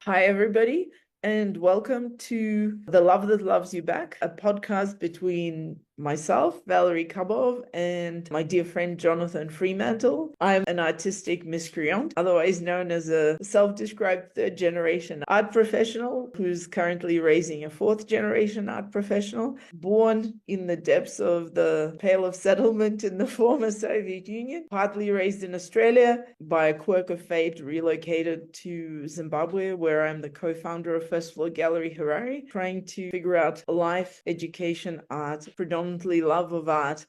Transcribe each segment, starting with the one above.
Hi, everybody, and welcome to The Love That Loves You Back, a podcast between myself, Valerie and my dear friend Jonathan Fremantle. I'm an artistic miscreant, otherwise known as a self-described third-generation art professional who's currently raising a fourth-generation art professional, born in the depths of the Pale of Settlement in the former Soviet Union, partly raised in Australia, by a quirk of fate relocated to Zimbabwe, where I'm the co-founder of First Floor Gallery Harare, trying to figure out life, education, art, predominantly love of art.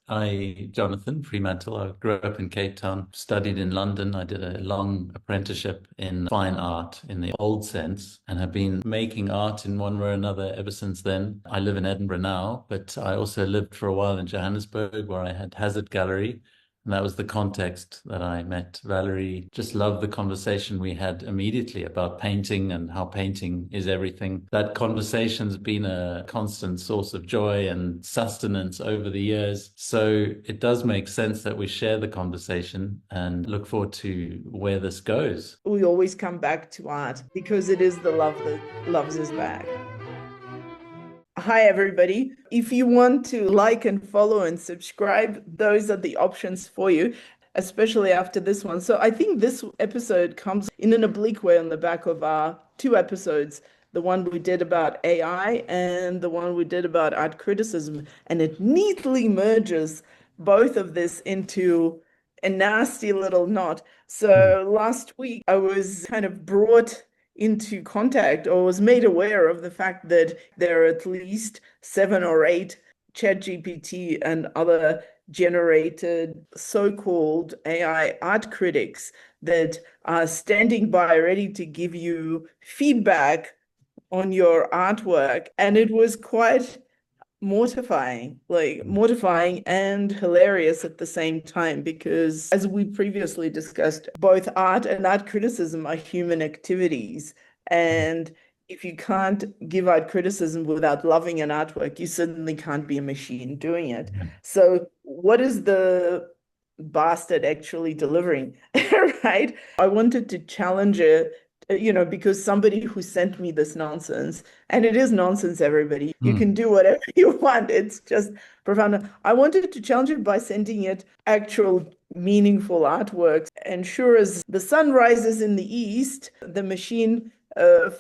Jonathan Fremantle. I grew up in Cape Town, studied in London. I did a long apprenticeship in fine art in the old sense and have been making art in one way or another ever since then. I live in Edinburgh now, but I also lived for a while in Johannesburg where I had Hazard Gallery. And that was the context that I met Valerie. Just loved the conversation we had immediately about painting and how painting is everything. That conversation's been a constant source of joy and sustenance over the years. So it does make sense that we share the conversation and look forward to where this goes. We always come back to art because it is the love that loves us back. Hi, everybody. If you want to like and follow and subscribe, those are the options for you, especially after this one. So I think this episode comes in an oblique way on the back of our two episodes, the one we did about AI and the one we did about art criticism. And it neatly merges both of this into a nasty little knot. So last week, I was kind of brought into contact or was made aware of the fact that there are at least 7 or 8 ChatGPT and other generated so-called AI art critics that are standing by ready to give you feedback on your artwork. And it was quite mortifying and hilarious at the same time, because as we previously discussed, both art and art criticism are human activities. And if you can't give art criticism without loving an artwork, you certainly can't be a machine doing it. So what is the bastard actually delivering? Right? I wanted to challenge it, because somebody who sent me this nonsense, and it is nonsense, everybody. You can do whatever you want. It's just profound. I wanted to challenge it by sending it actual meaningful artworks. And sure as the sun rises in the east, the machine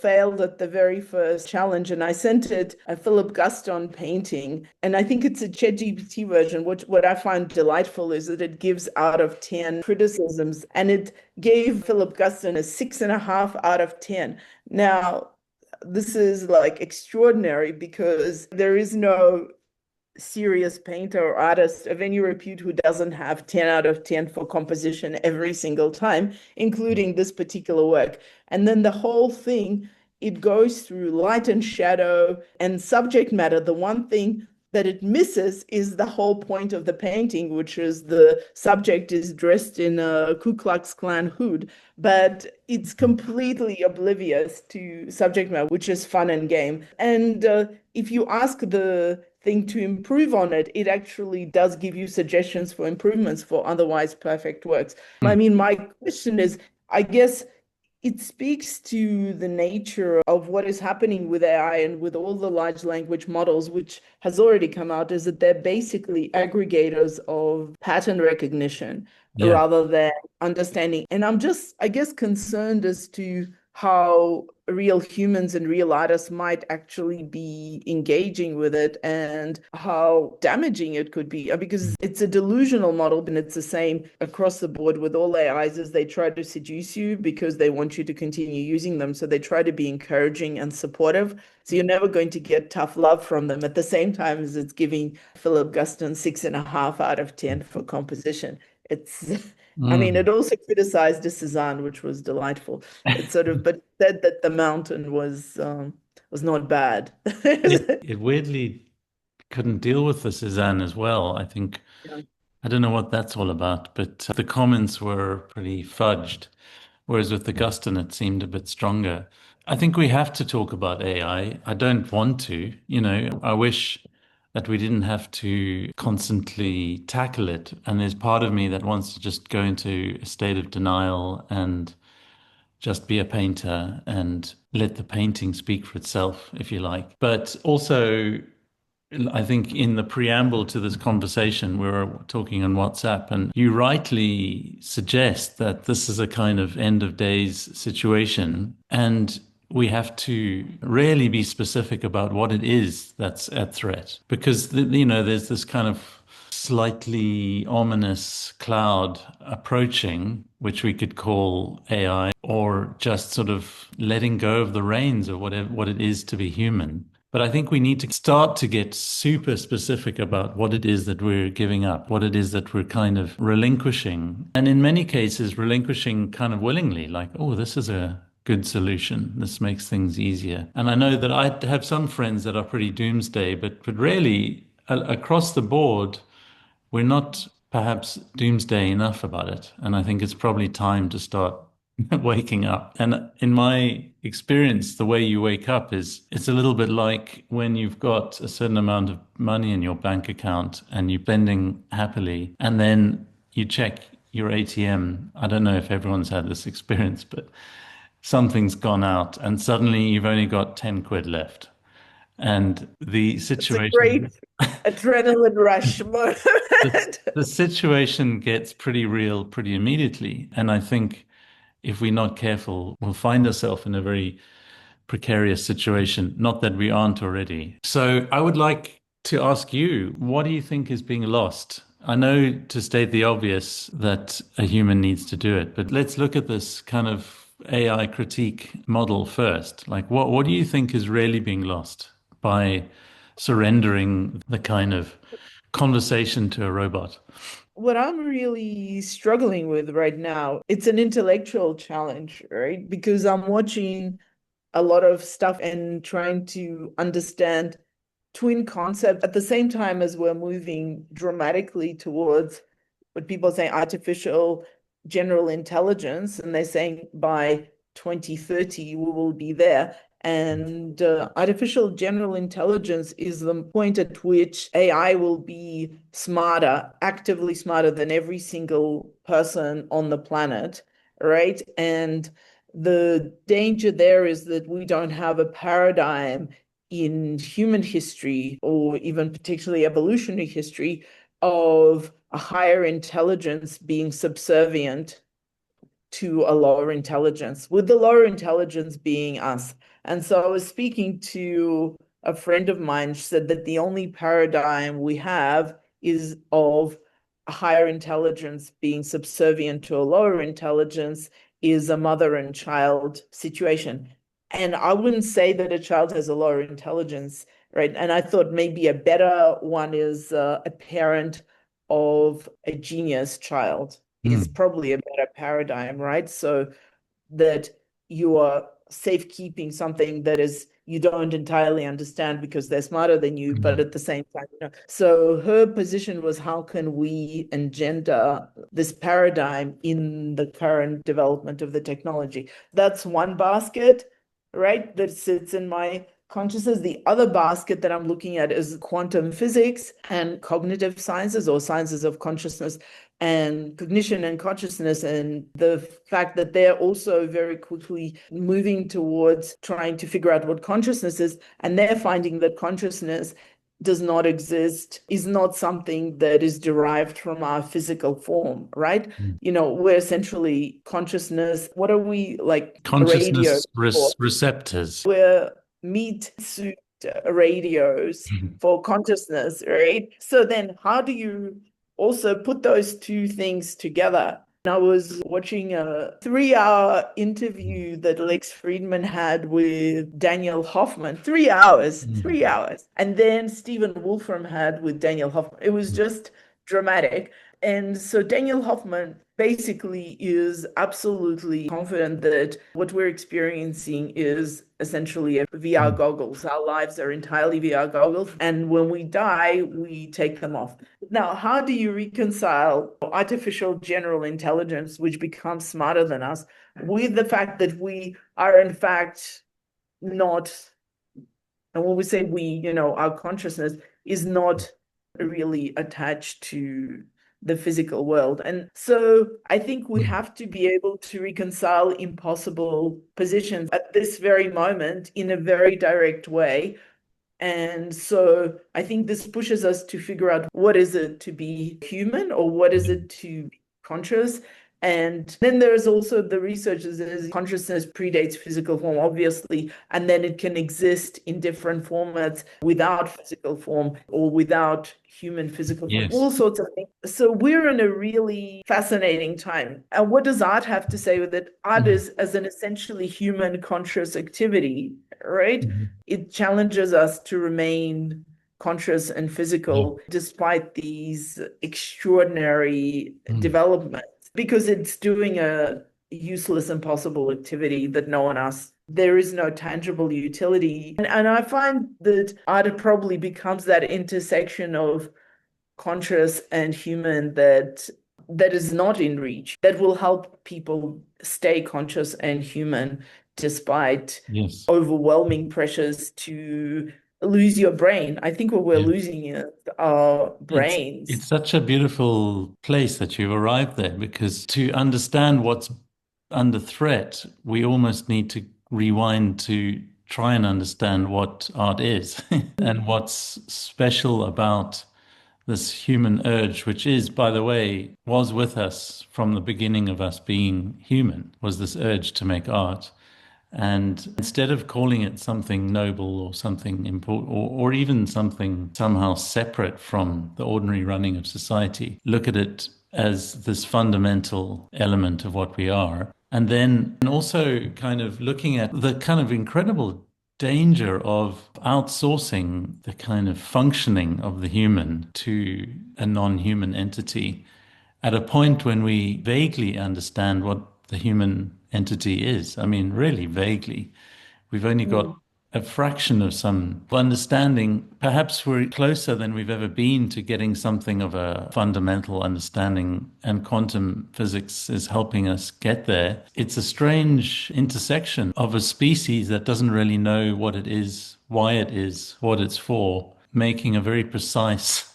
failed at the very first challenge, and I sent it a Philip Gaston painting, and I think it's a ChatGPT version. What I find delightful is that it gives out of 10 criticisms, and it gave Philip Gaston a 6.5 out of 10. Now, this is like extraordinary because there is no serious painter or artist of any repute who doesn't have 10 out of 10 for composition every single time, including this particular work. And then the whole thing, it goes through light and shadow and subject matter. The one thing that it misses is the whole point of the painting, which is the subject is dressed in a Ku Klux Klan hood, but it's completely oblivious to subject matter, which is fun and game. And if you ask the thing to improve on it, it actually does give you suggestions for improvements for otherwise perfect works. I mean, my question is, I guess it speaks to the nature of what is happening with AI and with all the large language models, which has already come out, is that they're basically aggregators of pattern recognition Yeah. rather than understanding. And I'm just, I guess, concerned as to how real humans and real artists might actually be engaging with it and how damaging it could be, because it's a delusional model, and it's the same across the board with all AIs. As they try to seduce you because they want you to continue using them, so they try to be encouraging and supportive, so you're never going to get tough love from them, at the same time as it's giving Philip Guston 6.5 out of 10 for composition. It's I mean, it Mm. also criticized the Cézanne, which was delightful. It sort of, but said that the mountain was not bad. It weirdly couldn't deal with the Cézanne as well. Yeah. I don't know what that's all about, but the comments were pretty fudged, whereas with the Guston it seemed a bit stronger. I think we have to talk about AI. I don't want to, I wish that we didn't have to constantly tackle it. And there's part of me that wants to just go into a state of denial and just be a painter and let the painting speak for itself, if you like. But also, I think in the preamble to this conversation, we were talking on WhatsApp, and you rightly suggest that this is a kind of end of days situation. And we have to really be specific about what it is that's at threat. Because, there's this kind of slightly ominous cloud approaching, which we could call AI, or just sort of letting go of the reins of what it is to be human. But I think we need to start to get super specific about what it is that we're giving up, what it is that we're kind of relinquishing. And in many cases, relinquishing kind of willingly, like, oh, this is a good solution. This makes things easier. And I know that I have some friends that are pretty doomsday, but really across the board, we're not perhaps doomsday enough about it. And I think it's probably time to start waking up. And in my experience, the way you wake up is it's a little bit like when you've got a certain amount of money in your bank account and you're spending happily, and then you check your ATM. I don't know if everyone's had this experience, but something's gone out and suddenly you've only got 10 quid left. And the It's a great situation adrenaline rush the, moment. the situation gets pretty real pretty immediately. And I think if we're not careful, we'll find ourselves in a very precarious situation. Not that we aren't already. So I would like to ask you, what do you think is being lost? I know to state the obvious that a human needs to do it, but let's look at this kind of AI critique model first. Like, what do you think is really being lost by surrendering the kind of conversation to a robot? What I'm really struggling with right now, it's an intellectual challenge, right? Because I'm watching a lot of stuff and trying to understand twin concepts at the same time as we're moving dramatically towards what people say artificial general intelligence, and they're saying by 2030 we will be there. And artificial general intelligence is the point at which AI will be smarter, actively smarter than every single person on the planet, right? And the danger there is that we don't have a paradigm in human history or even particularly evolutionary history of a higher intelligence being subservient to a lower intelligence, with the lower intelligence being us. And so I was speaking to a friend of mine, she said that the only paradigm we have is of a higher intelligence being subservient to a lower intelligence is a mother and child situation. And I wouldn't say that a child has a lower intelligence, right? And I thought maybe a better one is a parent of a genius child is Hmm. probably a better paradigm, right? So that you are safekeeping something that is you don't entirely understand because they're smarter than you, but Hmm. at the same time, you know. So her position was how can we engender this paradigm in the current development of the technology? That's one basket, right? That sits in my consciousness. The other basket that I'm looking at is quantum physics and cognitive sciences or sciences of consciousness and cognition and consciousness, and the fact that they're also very quickly moving towards trying to figure out what consciousness is, and they're finding that consciousness does not exist, is not something that is derived from our physical form, right? Hmm. You know, we're essentially consciousness. What are we like? Radio. Consciousness receptors. We're meat suit radios for consciousness, right? So then how do you also put those two things together? I was watching a 3 hour interview that Lex Friedman had with Daniel Hoffman. 3 hours, Hmm. 3 hours. And then Stephen Wolfram had with Daniel Hoffman. It was just dramatic. And so Daniel Hoffman basically is absolutely confident that what we're experiencing is essentially a VR Hmm. goggles. Our lives are entirely VR goggles. And when we die, we take them off. Now, how do you reconcile artificial general intelligence, which becomes smarter than us, with the fact that we are, in fact, not, and when we say we, you know, our consciousness is not really attached to the physical world. And so I think we Mm. have to be able to reconcile impossible positions at this very moment in a very direct way. And so I think this pushes us to figure out what is it to be human or what is it to be conscious. And then there's also the research that says consciousness predates physical form, obviously, and then it can exist in different formats without physical form or without human physical form, Yes. all sorts of things. So we're in a really fascinating time. And what does art have to say with it? Art Mm. is as an essentially human conscious activity, right? Mhm. It challenges us to remain conscious and Yeah. physical despite these extraordinary Mm. developments because it's doing a useless, impossible activity that no one else. There is no tangible utility. And I find that art probably becomes that intersection of conscious and human that is not in reach, that will help people stay conscious and human despite Yes. overwhelming pressures to lose your brain. I think what we're Yeah. losing is our It's brains. such a beautiful place that you've arrived there because to understand what's under threat, we almost need to rewind to try and understand what art is and what's special about this human urge, which is, by the way, was with us from the beginning of us being human, was this urge to make art. And instead of calling it something noble or something important or even something somehow separate from the ordinary running of society, look at it as this fundamental element of what we are. And then and also kind of looking at the kind of incredible danger of outsourcing the kind of functioning of the human to a non-human entity at a point when we vaguely understand what the human entity is. I mean, really vaguely. We've only got Mm. a fraction of some understanding. Perhaps we're closer than we've ever been to getting something of a fundamental understanding, and quantum physics is helping us get there. It's a strange intersection of a species that doesn't really know what it is, why it is, what it's for, making a very precise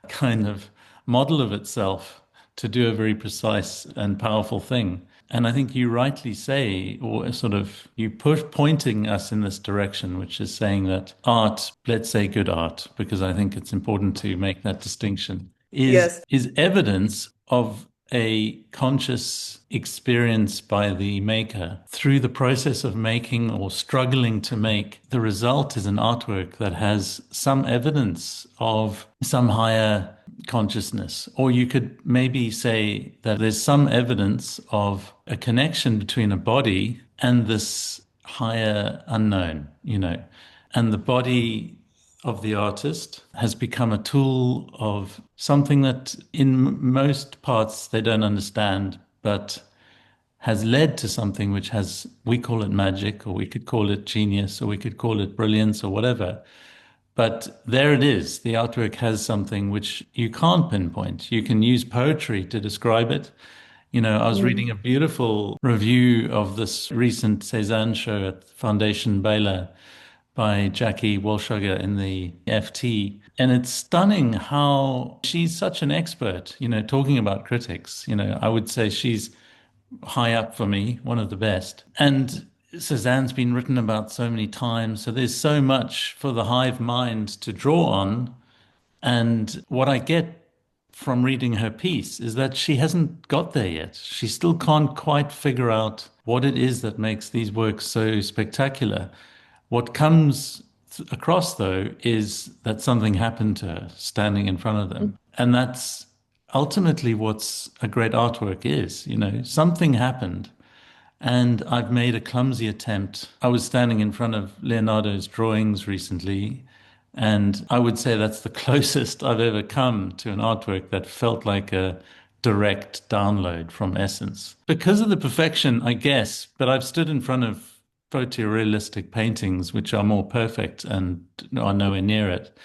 kind of model of itself to do a very precise and powerful thing. And I think you rightly say, or sort of you push pointing us in this direction, which is saying that art, let's say good art, because I think it's important to make that distinction, Yes. is evidence of a conscious experience by the maker through the process of making or struggling to make. The result is an artwork that has some evidence of some higher consciousness. Or you could maybe say that there's some evidence of a connection between a body and this higher unknown, and the body of the artist has become a tool of something that in most parts they don't understand, but has led to something which has, we call it magic, or we could call it genius, or we could call it brilliance, or whatever. But there it is. The artwork has something which you can't pinpoint. You can use poetry to describe it. I was Mm. reading a beautiful review of this recent Cézanne show at Foundation Baylor by Jackie Walshager in the FT. And it's stunning how she's such an expert, talking about critics. I would say she's high up for me, one of the best. And Cézanne's been written about so many times. So there's so much for the hive mind to draw on. And what I get from reading her piece is that she hasn't got there yet. She still can't quite figure out what it is that makes these works so spectacular. What comes across, though, is that something happened to her standing in front of them. And that's ultimately what's a great artwork is, something happened. And I've made a clumsy attempt. I was standing in front of Leonardo's drawings recently, and I would say that's the closest I've ever come to an artwork that felt like a direct download from essence. Because of the perfection, I guess, but I've stood in front of photorealistic paintings which are more perfect and are nowhere near it.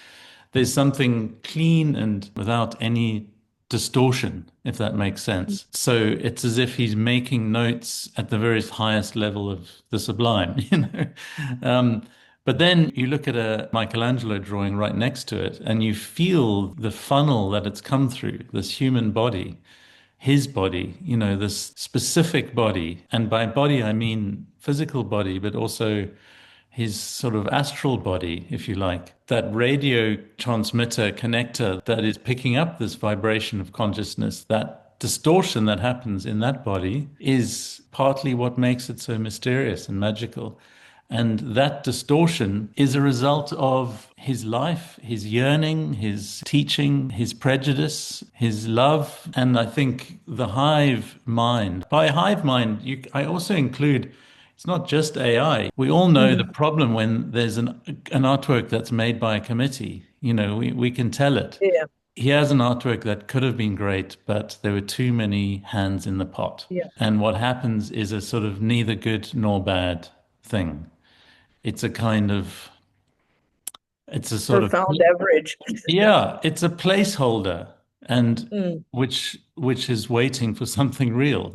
There's something clean and without any distortion, if that makes sense. So it's as if he's making notes at the very highest level of the sublime, you know. Um, But then you look at a Michelangelo drawing right next to it, and you feel the funnel that it's come through, this human body, his body, this specific body. And by body, I mean physical body, but also his sort of astral body, if you like, that radio transmitter connector that is picking up this vibration of consciousness, that distortion that happens in that body is partly what makes it so mysterious and magical. And that distortion is a result of his life, his yearning, his teaching, his prejudice, his love, and I think the hive mind. By hive mind, I also include it's not just AI. We all know the Mm. problem when there's an artwork that's made by a committee. We can tell it. Yeah, He has an artwork that could have been great, but there were too many hands in the pot. yeah. And what happens is a sort of neither good nor bad thing. It's a kind of, it's a sort of, Profound average. yeah, it's a placeholder and Mm. which is waiting for something real.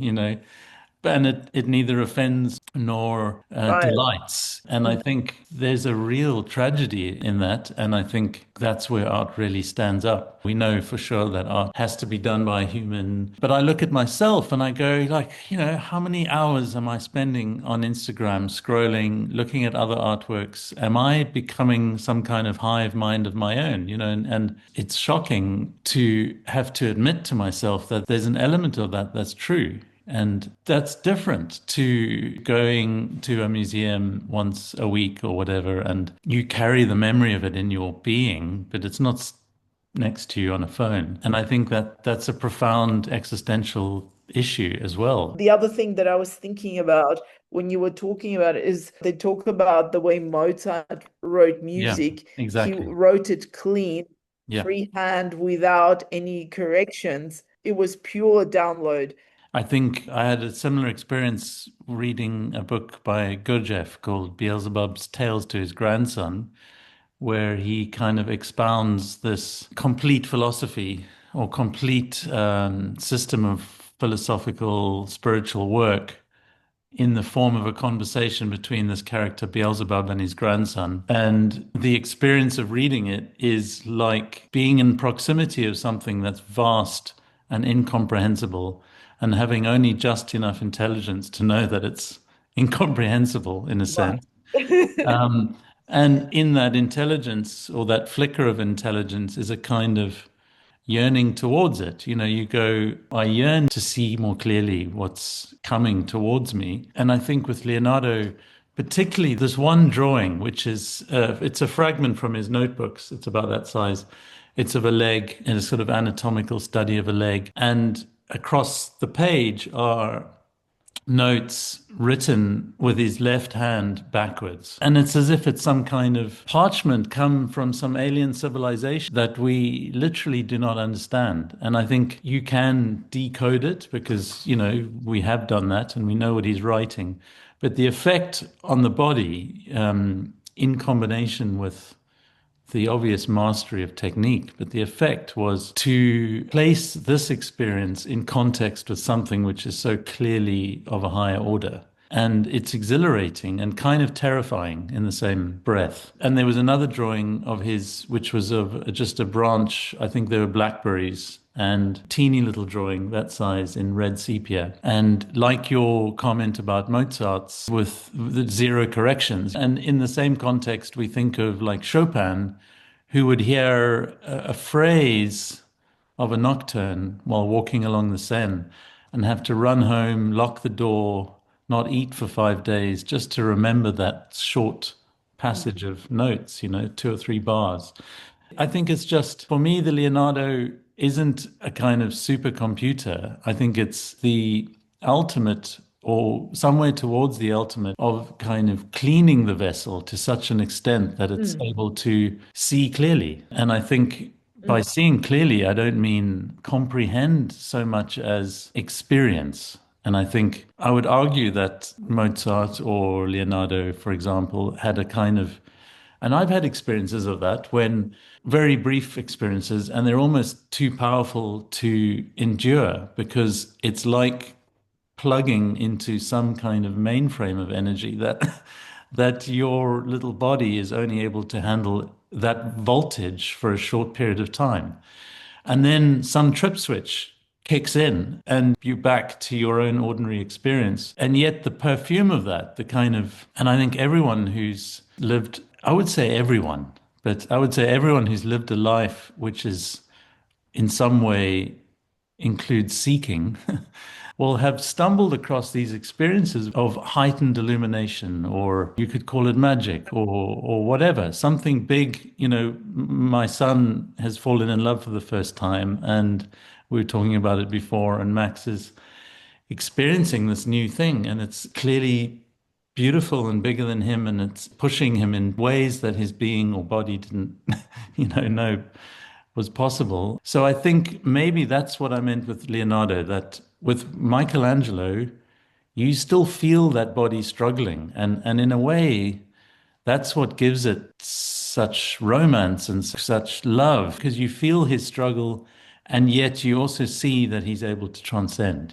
And it neither offends nor Right. delights. And I Mm. think there's a real tragedy in that. And I think that's where art really stands up. We know for sure that art has to be done by a human. But I look at myself and I go, like, how many hours am I spending on Instagram scrolling, looking at other artworks? Am I becoming some kind of hive mind of my own? And it's shocking to have to admit to myself that there's an element of that that's true. And that's different to going to a museum once a week or whatever, and you carry the memory of it in your being, but it's not next to you on a phone. And I think that that's a profound existential issue as well. The other thing that I was thinking about when you were talking about it is they talk about the way Mozart wrote Yeah, music. He exactly. wrote it clean, Yeah. freehand, without any corrections. It was pure download. I think I had a similar experience reading a book by Gurdjieff called Beelzebub's Tales to His Grandson, where he kind of expounds this complete philosophy or complete system of philosophical spiritual work in the form of a conversation between this character Beelzebub and his grandson. And the experience of reading it is like being in proximity of something that's vast and incomprehensible, and having only just enough intelligence to know that it's incomprehensible in a Right. sense. Um, and in that intelligence or that flicker of intelligence is a kind of yearning towards it. You go, I yearn to see more clearly what's coming towards me. And I think with Leonardo, particularly this one drawing, which is, it's a fragment from his notebooks. It's about that size. It's of a leg and a sort of anatomical study of a leg. And across the page are notes written with his left hand backwards. And it's as if it's some kind of parchment come from some alien civilization that we literally do not understand. And I think you can decode it because, we have done that and we know what he's writing. But the effect on the body, in combination with the obvious mastery of technique, but the effect was to place this experience in context with something which is so clearly of a higher order. And it's exhilarating and kind of terrifying in the same breath. And there was another drawing of his, which was of just a branch, I think they were blackberries, and teeny little drawing that size in red sepia. And like your comment about Mozart's with the zero corrections, and in the same context, we think of like Chopin, who would hear a phrase of a nocturne while walking along the Seine and have to run home, lock the door, not eat for 5 days, just to remember that short passage of notes, 2 or 3 bars. I think it's just, for me, the Leonardo isn't a kind of supercomputer. I think it's the ultimate or somewhere towards the ultimate of kind of cleaning the vessel to such an extent that it's Mm. able to see clearly. And I think by Mm. seeing clearly, I don't mean comprehend so much as experience. And I think I would argue that Mozart or Leonardo, for example, had a kind of, and I've had experiences of that when very brief experiences, and they're almost too powerful to endure because it's like plugging into some kind of mainframe of energy that that your little body is only able to handle that voltage for a short period of time. And then some trip switch kicks in and you're back to your own ordinary experience. And yet the perfume of that, the kind of, and I think everyone who's lived, I would say everyone, but I would say everyone who's lived a life which is in some way includes seeking, will have stumbled across these experiences of heightened illumination, or you could call it magic, or whatever, something big. My son has fallen in love for the first time, and we were talking about it before, and Max is experiencing this new thing, and it's clearly beautiful and bigger than him, and it's pushing him in ways that his being or body didn't, know was possible. So I think maybe that's what I meant with Leonardo, that with Michelangelo, you still feel that body struggling. And in a way, that's what gives it such romance and such love, because you feel his struggle, and yet you also see that he's able to transcend.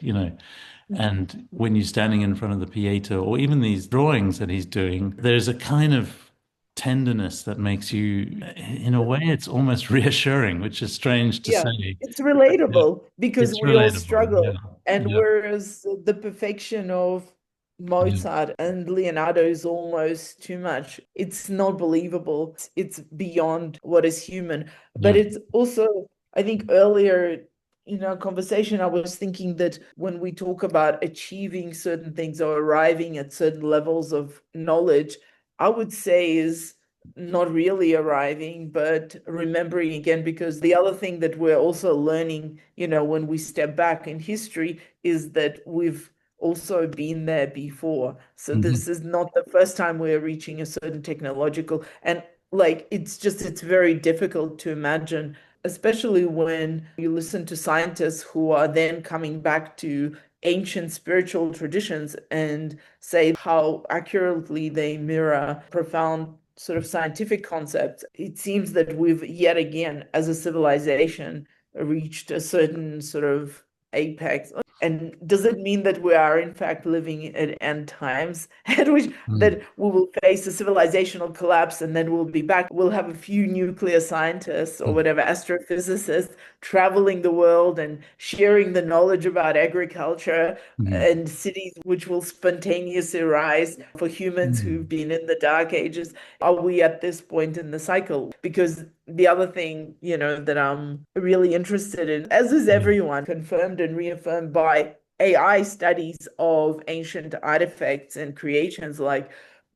And when you're standing in front of the Pieta, or even these drawings that he's doing, there's a kind of tenderness that makes you, in a way, it's almost reassuring, which is strange to Yeah, say. it's Yeah, relatable because it's we all relatable. Yeah, struggle. And yeah, whereas the perfection of yeah, Mozart and Leonardo is almost too much, it's not believable. It's beyond what is human. But yeah. it's also, I think earlier in our conversation, I was thinking that when we talk about achieving certain things or arriving at certain levels of knowledge, I would say is not really arriving, but remembering again, because the other thing that we're also learning, when we step back in history, is that we've also been there before. So Mhm, this is not the first time we're reaching a certain technological, and like it's very difficult to imagine, especially when you listen to scientists who are then coming back to ancient spiritual traditions and say how accurately they mirror profound sort of scientific concepts. It seems that we've yet again, as a civilization, reached a certain sort of apex. And does it mean that we are in fact living at end times, at which mm, that we will face a civilizational collapse and then we'll be back? We'll have a few nuclear scientists or mm, whatever, astrophysicists traveling the world and sharing the knowledge about agriculture mm, and cities which will spontaneously rise for humans who've mm. been in the dark ages. Are we at this point in the cycle? Because the other thing, that I'm really interested in, as is Yeah, everyone, confirmed and reaffirmed by AI studies of ancient artifacts and creations like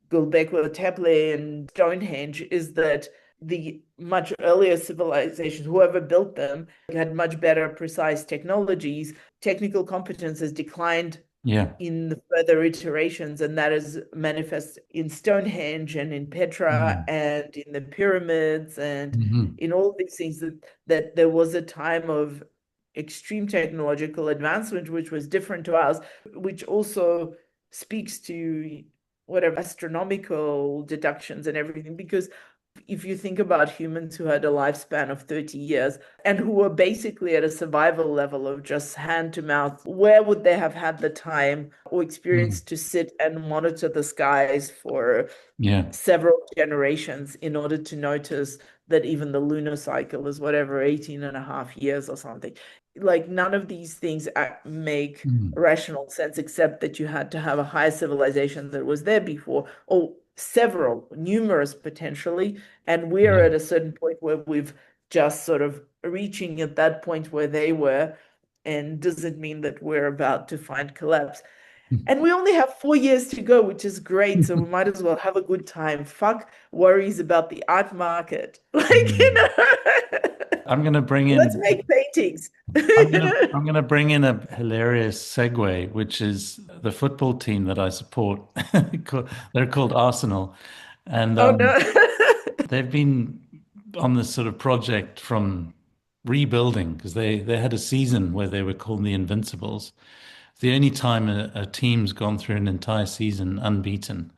Göbekli Tepe and Stonehenge, is that the much earlier civilizations, whoever built them, had much better precise technologies. Technical competence has declined yeah. in the further iterations, and that is manifest in Stonehenge and in Petra Mm, and in the pyramids and mhm, in all these things, that there was a time of extreme technological advancement which was different to ours, which also speaks to whatever astronomical deductions and everything. Because if you think about humans who had a lifespan of 30 years and who were basically at a survival level of just hand to mouth, where would they have had the time or mm, experience to sit and monitor the skies for yeah. several generations in order to notice that even the lunar cycle is whatever, 18 and a half years or something? Like none of these things make Mm, rational sense, except that you had to have a higher civilization that was there before, or several, numerous potentially. And we're yeah. at a certain point where we've just sort of reaching at that point where they were. And does it mean that we're about to find collapse? And we only have 4 years to go, which is great. So we might as well have a good time. Fuck worries about the art market. Mm. I'm gonna bring Let's in make paintings. I'm gonna bring in a hilarious segue, which is the football team that I support. They're called Arsenal, and Oh no. they've been on this sort of project from rebuilding, because they had a season where they were called the Invincibles. It's the only time a team's gone through an entire season unbeaten,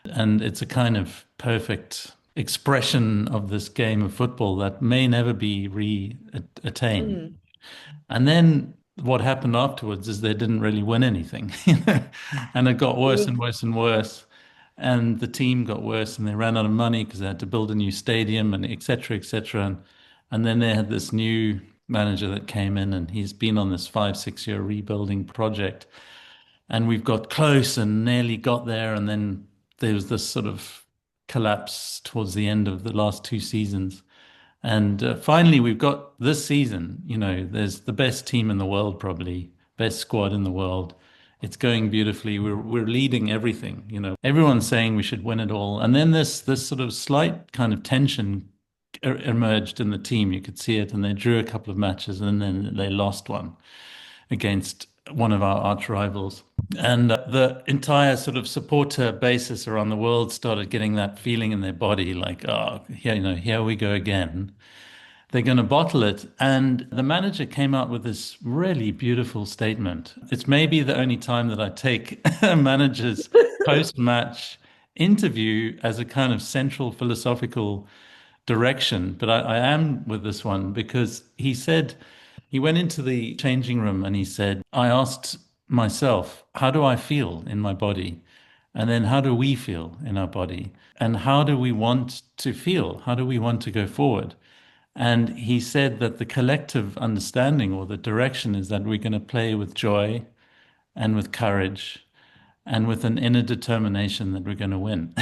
and it's a kind of perfect expression of this game of football that may never be re-attained. Mm. And then what happened afterwards is they didn't really win anything, and it got worse and Oof. worse and worse. And the team got worse and they ran out of money because they had to build a new stadium and et cetera, et cetera. And then they had this new manager that came in and he's been on this 5, 6 year rebuilding project. And we've got close and nearly got there. And then there was this sort of collapse towards the end of the last 2 seasons. And finally, we've got this season. There's the best team in the world, probably best squad in the world. It's going beautifully. We're leading everything. Everyone's saying we should win it all. And then this sort of slight kind of tension emerged in the team. You could see it, and they drew a couple of matches, and then they lost one against one of our arch rivals. And the entire sort of supporter basis around the world started getting that feeling in their body, like, oh, here we go again. They're going to bottle it. And the manager came out with this really beautiful statement. It's maybe the only time that I take a manager's post-match interview as a kind of central philosophical direction, but I am with this one because he went into the changing room and he said, I asked myself, how do I feel in my body? And then how do we feel in our body? And how do we want to feel? How do we want to go forward? And he said that the collective understanding or the direction is that we're going to play with joy and with courage and with an inner determination that we're going to win.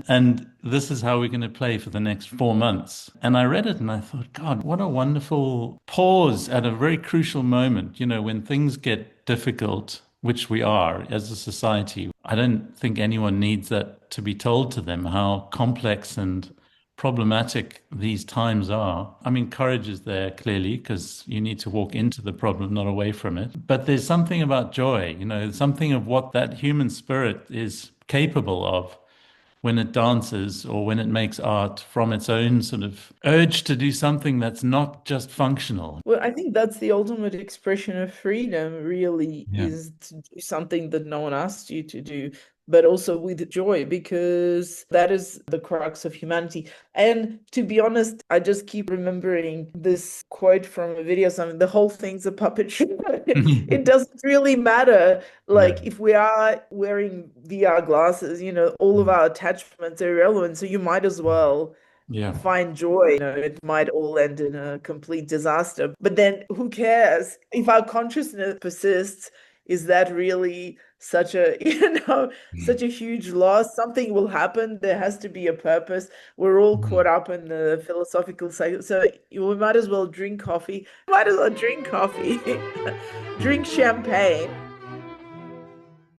And this is how we're going to play for the next 4 months. And I read it and I thought, God, what a wonderful pause at a very crucial moment, when things get difficult, which we are as a society. I don't think anyone needs that to be told to them how complex and problematic these times are. I mean, courage is there clearly because you need to walk into the problem, not away from it. But there's something about joy, something of what that human spirit is capable of when it dances or when it makes art from its own sort of urge to do something that's not just functional. Well, I think that's the ultimate expression of freedom, really, Yeah. is to do something that no one asked you to do, but also with joy, because that is the crux of humanity. And to be honest, I just keep remembering this quote from a video, something, the whole thing's a puppet show. It doesn't really matter. Yeah. Like if we are wearing VR glasses, all of our attachments are irrelevant. So you might as well Yeah. find joy. It might all end in a complete disaster. But then who cares? If our consciousness persists, is that really such a, such a huge loss? Something will happen. There has to be a purpose. We're all caught up in the philosophical cycle. So we might as well drink coffee. Might as well drink coffee, drink champagne.